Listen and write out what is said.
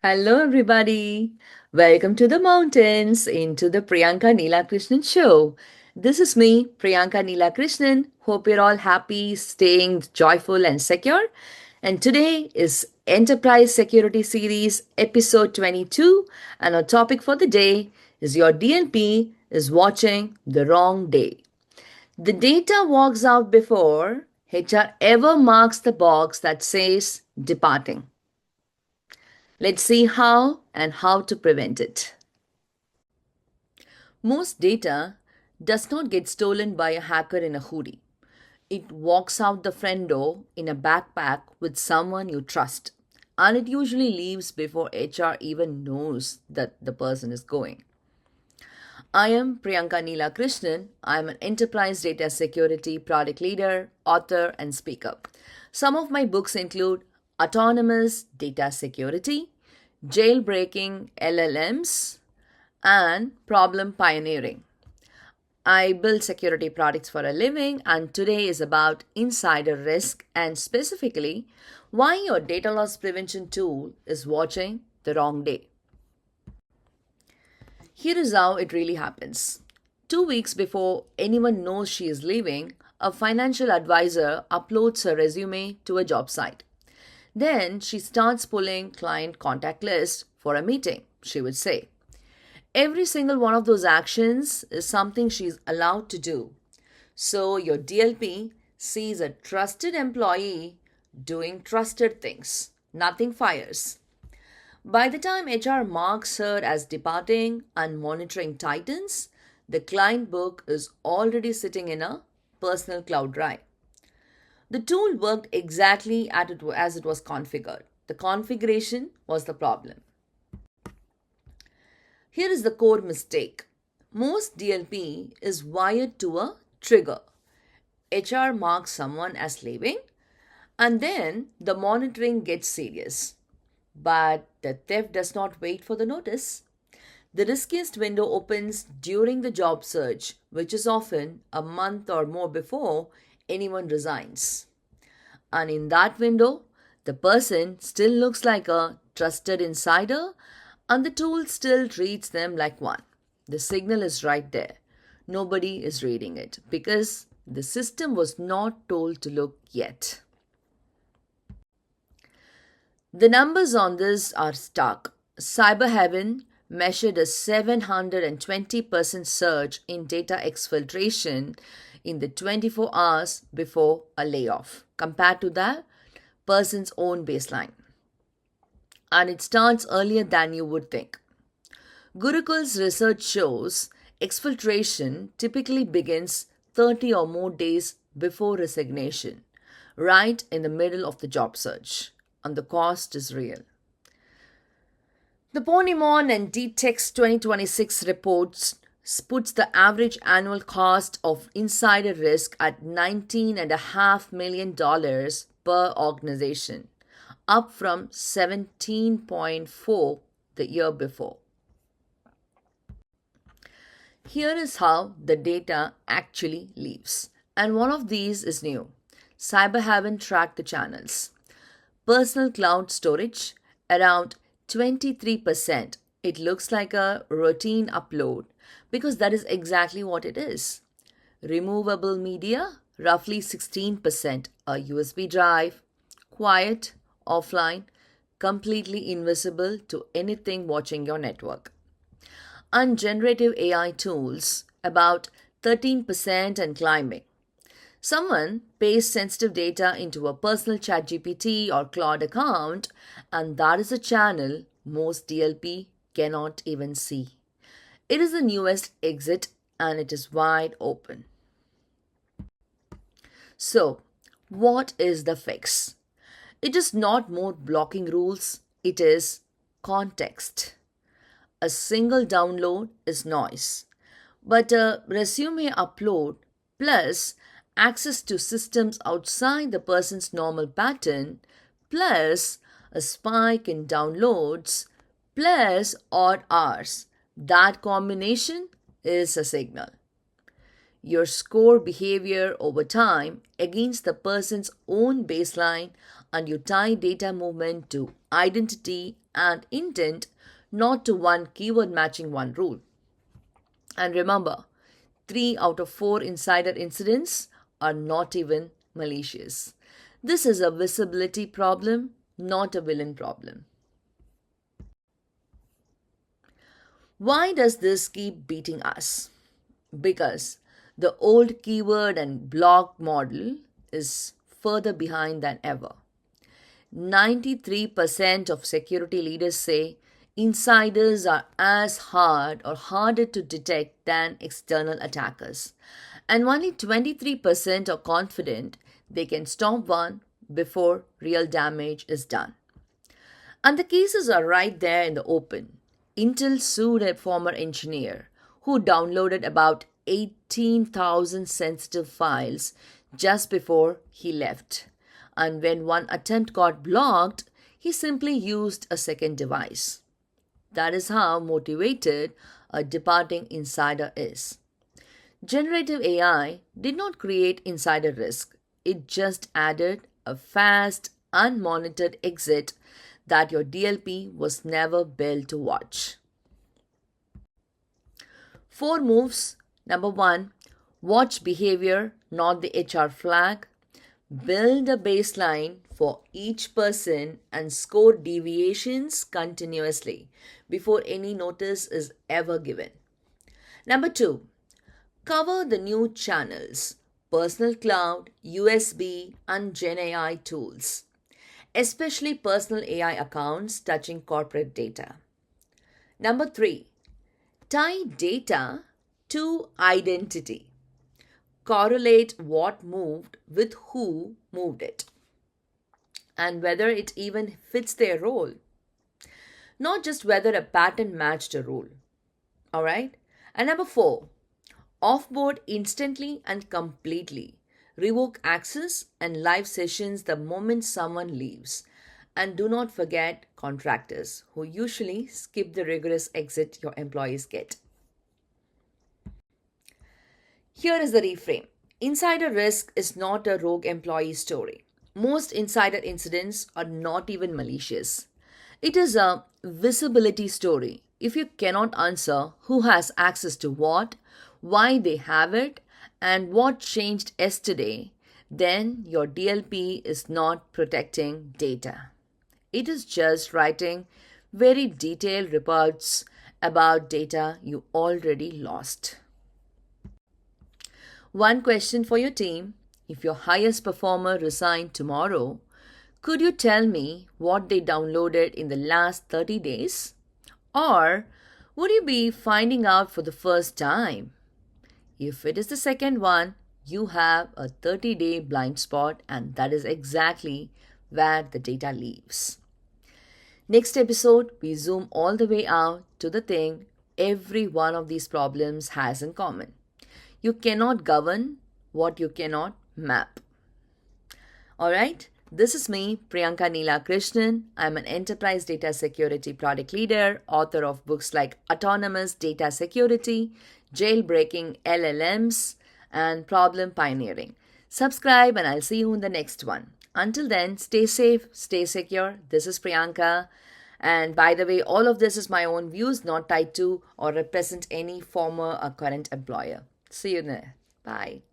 Hello, everybody. Welcome to the mountains into the Priyanka Neela Krishnan show. This is me, Priyanka Neela Krishnan. Hope you're all happy, staying joyful and secure. And today is Enterprise Security Series, episode 22. And our topic for the day is your DLP is watching the wrong day. The data walks out before HR ever marks the box that says departing. Let's see how and how to prevent it. Most data does not get stolen by a hacker in a hoodie. It walks out the front door in a backpack with someone you trust. And it usually leaves before HR even knows that the person is going. I am Priyanka Neela Krishnan. I am an enterprise data security product leader, author, and speaker. Some of my books include Autonomous Data Security, Jailbreaking LLMs, and Problem Pioneering. I build security products for a living, and today is about insider risk and specifically why your data loss prevention tool is watching the wrong day. Here is how it really happens. 2 weeks before anyone knows she is leaving, a financial advisor uploads her resume to a job site. Then she starts pulling client contact lists for a meeting, she would say. Every single one of those actions is something she's allowed to do. So your DLP sees a trusted employee doing trusted things. Nothing fires. By the time HR marks her as departing and monitoring Titans, the client book is already sitting in a personal cloud drive. The tool worked exactly as it was configured. The configuration was the problem. Here is the core mistake. Most DLP is wired to a trigger. HR marks someone as leaving, and then the monitoring gets serious. But the theft does not wait for the notice. The riskiest window opens during the job search, which is often a month or more before anyone resigns. And in that window, the person still looks like a trusted insider and the tool still treats them like one. The signal is right there. Nobody is reading it because the system was not told to look yet. The numbers on this are stark. Cyberhaven measured a 720% surge in data exfiltration in the 24 hours before a layoff compared to that person's own baseline. And it starts earlier than you would think. Gurukul's research shows exfiltration typically begins 30 or more days before resignation, right in the middle of the job search, and the cost is real. The Ponymon and DTEX 2026 reports puts the average annual cost of insider risk at $19.5 million per organization, up from 17.4 the year before. Here is how the data actually leaves. And one of these is new. Cyberhaven tracked the channels. Personal cloud storage, around 23%. It looks like a routine upload because that is exactly what it is. Removable media, roughly 16%. A USB drive, quiet, offline, completely invisible to anything watching your network. And generative AI tools, about 13% and climbing. Someone pastes sensitive data into a personal ChatGPT or Claude account, and that is a channel most DLP cannot even see. It is the newest exit and it is wide open. So, what is the fix? It is not more blocking rules, it is context. A single download is noise, but a resume upload plus access to systems outside the person's normal pattern plus a spike in downloads plus odd hours. That combination is a signal. your score behavior over time against the person's own baseline, and you tie data movement to identity and intent, not to one keyword matching one rule. And remember, 3 out of 4 insider incidents are not even malicious. This is a visibility problem, not a villain problem. Why does this keep beating us? Because the old keyword and block model is further behind than ever. 93% of security leaders say insiders are as hard or harder to detect than external attackers. And only 23% are confident they can stop one before real damage is done. And the cases are right there in the open. Intel sued a former engineer who downloaded about 18,000 sensitive files just before he left. And when one attempt got blocked, he simply used a second device. That is how motivated a departing insider is. Generative AI did not create insider risk, it just added a fast, unmonitored exit that your DLP was never built to watch. 4 moves. Number 1, watch behavior, not the HR flag. Build a baseline for each person and score deviations continuously before any notice is ever given. Number 2, cover the new channels, personal cloud, USB, and Gen AI tools, especially personal AI accounts touching corporate data. Number 3, tie data to identity. Correlate what moved with who moved it and whether it even fits their role, not just whether a pattern matched a rule. All right? And number 4, offboard instantly and completely. Revoke access and live sessions the moment someone leaves. And do not forget contractors, who usually skip the rigorous exit your employees get. Here is the reframe. Insider risk is not a rogue employee story. Most insider incidents are not even malicious. It is a visibility story. If you cannot answer who has access to what, why they have it, and what changed yesterday, then your DLP is not protecting data. It is just writing very detailed reports about data you already lost. One question for your team. If your highest performer resigned tomorrow, could you tell me what they downloaded in the last 30 days? Or would you be finding out for the first time? If it is the second one, you have a 30-day blind spot, and that is exactly where the data lives. Next episode, we zoom all the way out to the thing every one of these problems has in common. You cannot govern what you cannot map. All right, this is me, Priyanka Neela Krishnan. I'm an enterprise data security product leader, author of books like Autonomous Data Security, Jailbreaking LLMs, and Problem Pioneering. Subscribe, and I'll see you in the next one. Until then, stay safe, stay secure. This is Priyanka. And by the way, all of this is my own views, not tied to or represent any former or current employer. See you there. Bye.